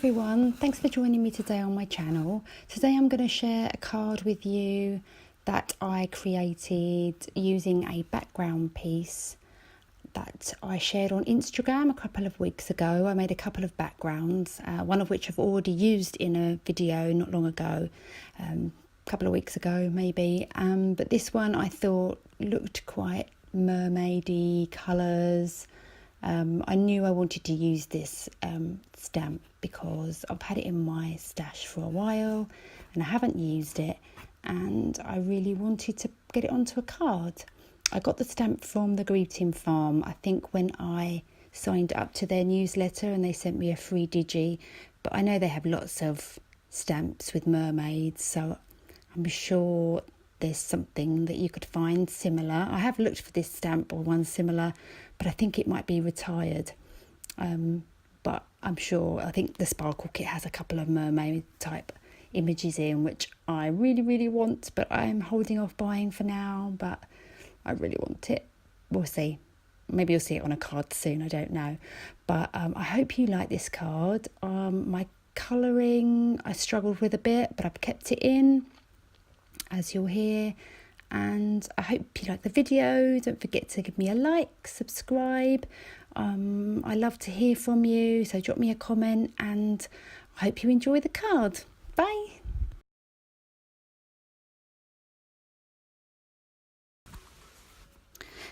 everyone, thanks for joining me today on my channel. Today I'm going to share a card with you that I created using a background piece that I shared on Instagram a couple of weeks ago. I made a couple of backgrounds, one of which I've already used in a video not long ago, a couple of weeks ago maybe, but this one I thought looked quite mermaidy colours. I knew I wanted to use this stamp because I've had it in my stash for a while and I haven't used it, and I really wanted to get it onto a card. I got the stamp from the greeting farm, I think when I signed up to their newsletter, and they sent me a free Digi, but I know they have lots of stamps with mermaids, so I'm sure there's something that you could find similar. I have looked for this stamp or one similar, but I think it might be retired. But I'm sure, I think the Sparkle kit has a couple of mermaid type images in, which I really want, but I'm holding off buying for now, but I really want it. We'll see. Maybe you'll see it on a card soon, I don't know. But I hope you like this card. My colouring I struggled with a bit, but I've kept it in, as you'll hear. And I hope you like the video. Don't forget to give me a like, subscribe. I love to hear from you, so drop me a comment, and I hope you enjoy the card. Bye.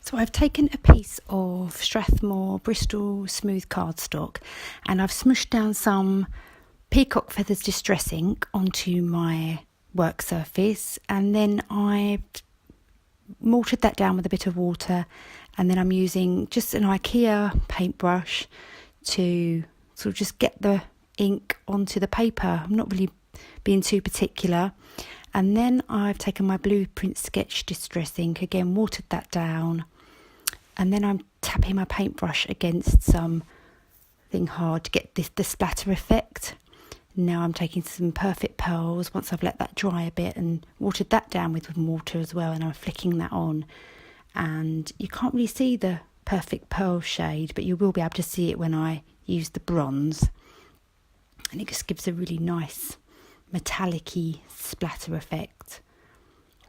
So I've taken a piece of Strathmore Bristol smooth cardstock and I've smushed down some Peacock feathers distress ink onto my work surface, and then I've mortared that down with a bit of water, and then I'm using just an IKEA paintbrush to sort of just get the ink onto the paper. I'm not really being too particular. And then I've taken my Blueprint Sketch distress ink, again watered that down, and then I'm tapping my paintbrush against something hard to get the splatter effect. Now I'm taking some Perfect Pearls once I've let that dry a bit and watered that down with water as well, and I'm flicking that on. And you can't really see the Perfect Pearl shade, but you will be able to see it when I use the bronze. And it just gives a really nice metallic-y splatter effect.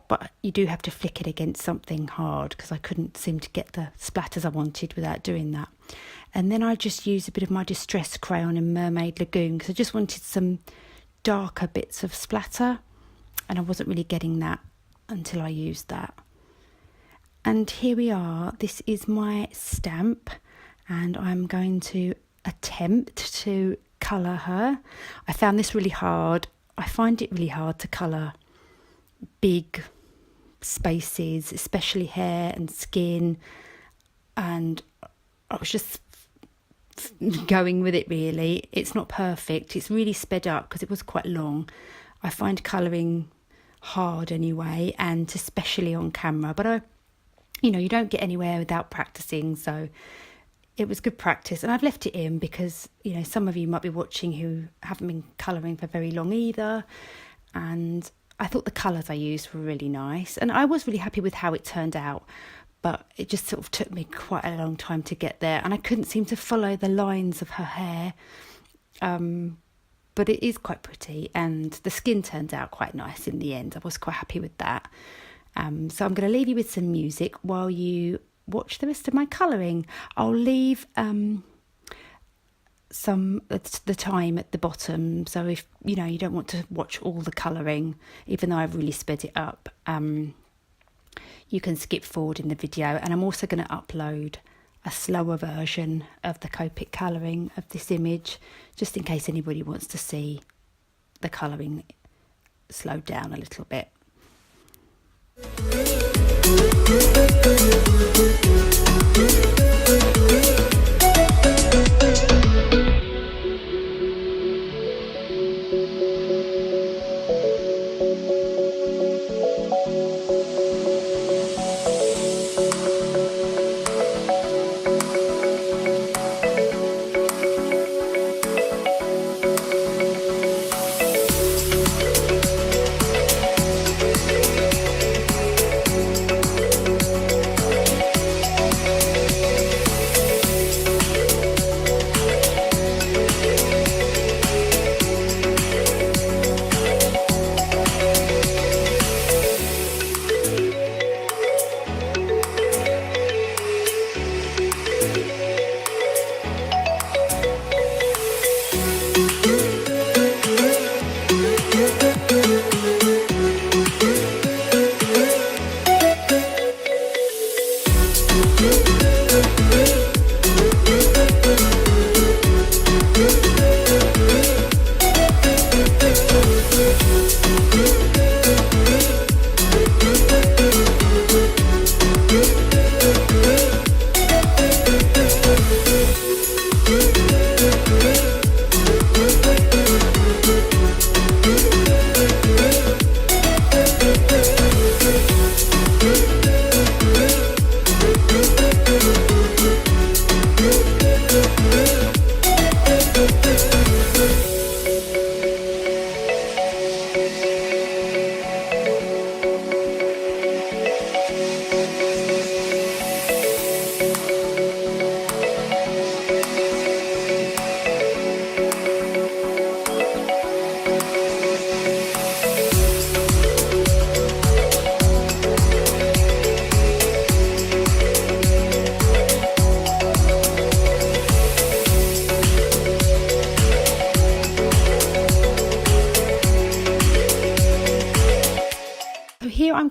But you do have to flick it against something hard, because I couldn't seem to get the splatters I wanted without doing that. And then I just used a bit of my Distress Crayon in Mermaid Lagoon, because I just wanted some darker bits of splatter, and I wasn't really getting that until I used that. And here we are. This is my stamp, and I'm going to attempt to colour her. I found this really hard. I find it really hard to colour big spaces, especially hair and skin, and I was just going with it really. It's not perfect. It's really sped up because it was quite long. I find colouring hard anyway, and especially on camera, but you don't get anywhere without practicing, so it was good practice. And I've left it in because some of you might be watching who haven't been colouring for very long either, and I thought the colours I used were really nice, and I was really happy with how it turned out, but it just sort of took me quite a long time to get there, and I couldn't seem to follow the lines of her hair. But it is quite pretty, and the skin turned out quite nice in the end. I was quite happy with that. So I'm going to leave you with some music while you watch the rest of my colouring. I'll leave the time at the bottom, so if you don't want to watch all the colouring, even though I've really sped it up, you can skip forward in the video. And I'm also going to upload a slower version of the Copic colouring of this image, just in case anybody wants to see the colouring slowed down a little bit.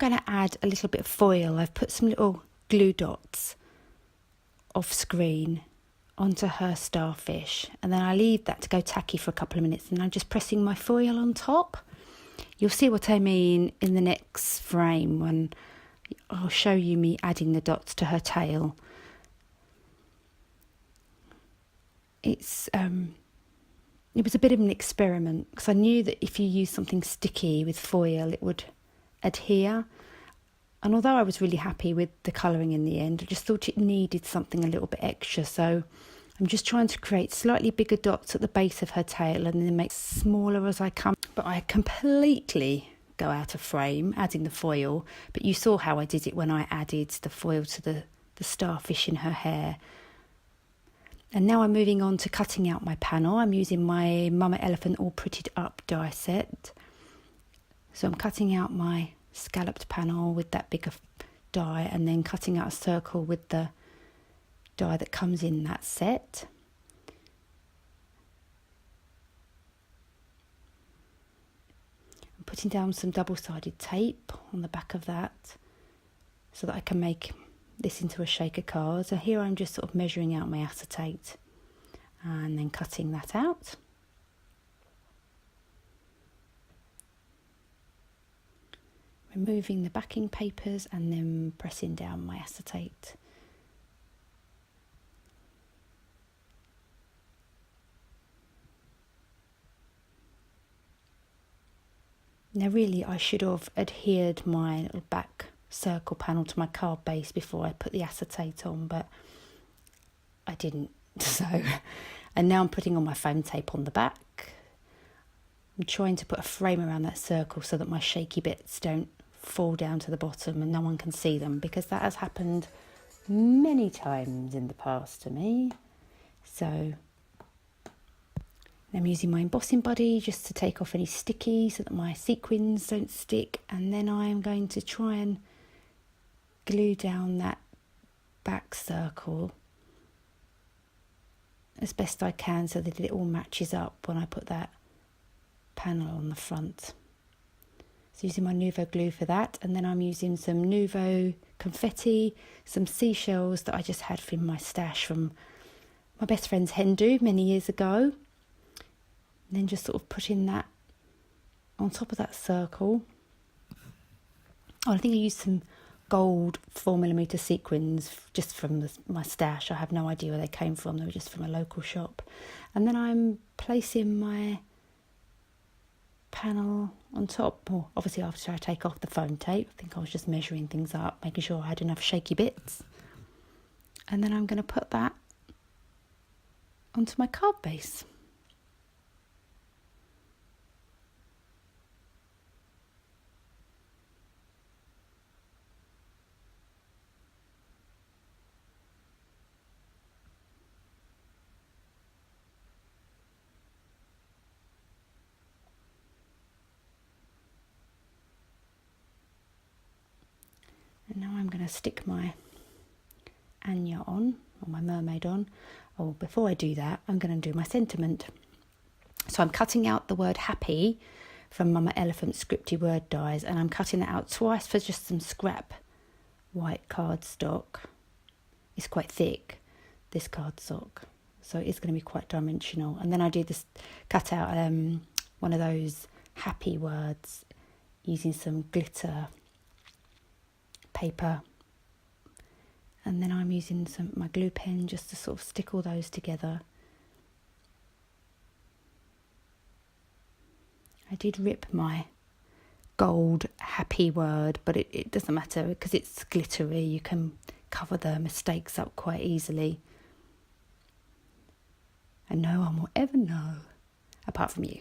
going to add a little bit of foil. I've put some little glue dots off screen onto her starfish, and then I leave that to go tacky for a couple of minutes, and I'm just pressing my foil on top. You'll see what I mean in the next frame when I'll show you me adding the dots to her tail. It was a bit of an experiment because I knew that if you use something sticky with foil it would adhere, and although I was really happy with the colouring in the end, I just thought it needed something a little bit extra, so I'm just trying to create slightly bigger dots at the base of her tail and then make smaller as I come. But I completely go out of frame adding the foil, but you saw how I did it when I added the foil to the starfish in her hair. And now I'm moving on to cutting out my panel. I'm using my Mama Elephant All Prettied Up die set. So I'm cutting out my scalloped panel with that bigger die and then cutting out a circle with the die that comes in that set. I'm putting down some double-sided tape on the back of that so that I can make this into a shaker card. So here I'm just sort of measuring out my acetate and then cutting that out. Removing the backing papers and then pressing down my acetate. Now really I should have adhered my little back circle panel to my card base before I put the acetate on, but I didn't. So, and now I'm putting on my foam tape on the back. I'm trying to put a frame around that circle so that my shaky bits don't fall down to the bottom and no one can see them, because that has happened many times in the past to me. So I'm using my Embossing Buddy just to take off any sticky so that my sequins don't stick, and then I'm going to try and glue down that back circle as best I can so that it all matches up when I put that panel on the front. So using my Nuvo Glue for that, and then I'm using some Nuvo Confetti, some seashells that I just had from my stash from my best friend's hen do many years ago. And then just sort of putting that on top of that circle. Oh, I think I used some gold 4mm sequins just from my stash. I have no idea where they came from. They were just from a local shop. And then I'm placing my panel on top. Well, obviously after I take off the foam tape. I think I was just measuring things up, making sure I had enough shaky bits. And then I'm going to put that onto my card base. And now I'm going to stick my Anya on, or my mermaid on. Oh, before I do that, I'm going to do my sentiment. So I'm cutting out the word happy from Mama Elephant Scripty word dies, and I'm cutting it out twice for just some scrap white cardstock. It's quite thick, this cardstock, so it's going to be quite dimensional. And then I do this, cut out one of those happy words using some glitter paper, and then I'm using my glue pen just to sort of stick all those together. I did rip my gold happy word, but it doesn't matter because it's glittery. You can cover the mistakes up quite easily, and no one will ever know apart from you.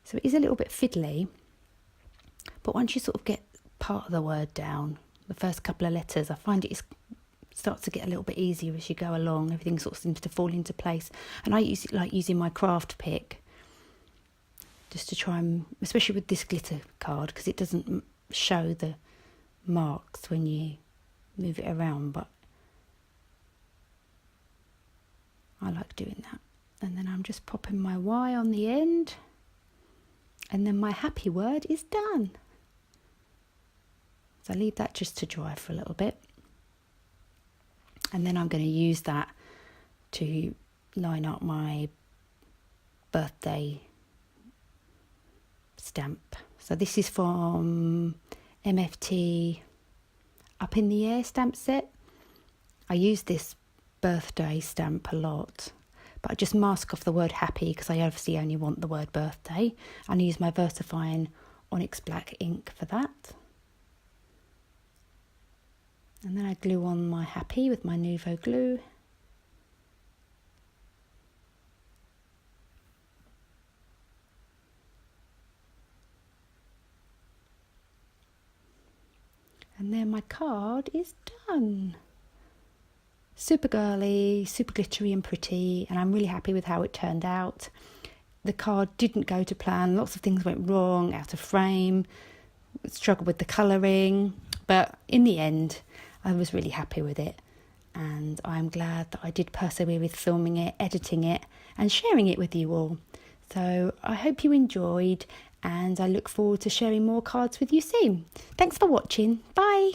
So it is a little bit fiddly, but once you sort of get part of the word down, the first couple of letters, I find it starts to get a little bit easier as you go along. Everything sort of seems to fall into place. And I like using my craft pick just to try and, especially with this glitter card, because it doesn't show the marks when you move it around, but I like doing that. And then I'm just popping my Y on the end, and then my happy word is done. So I leave that just to dry for a little bit, and then I'm going to use that to line up my birthday stamp. So this is from MFT Up in the Air stamp set. I use this birthday stamp a lot, but I just mask off the word happy because I obviously only want the word birthday, and use my VersaFine Onyx Black ink for that. And then I glue on my happy with my Nuvo Glue. And then my card is done. Super girly, super glittery and pretty, and I'm really happy with how it turned out. The card didn't go to plan, lots of things went wrong, out of frame, struggled with the colouring, but in the end I was really happy with it, and I'm glad that I did persevere with filming it, editing it and sharing it with you all. So I hope you enjoyed, and I look forward to sharing more cards with you soon. Thanks for watching. Bye.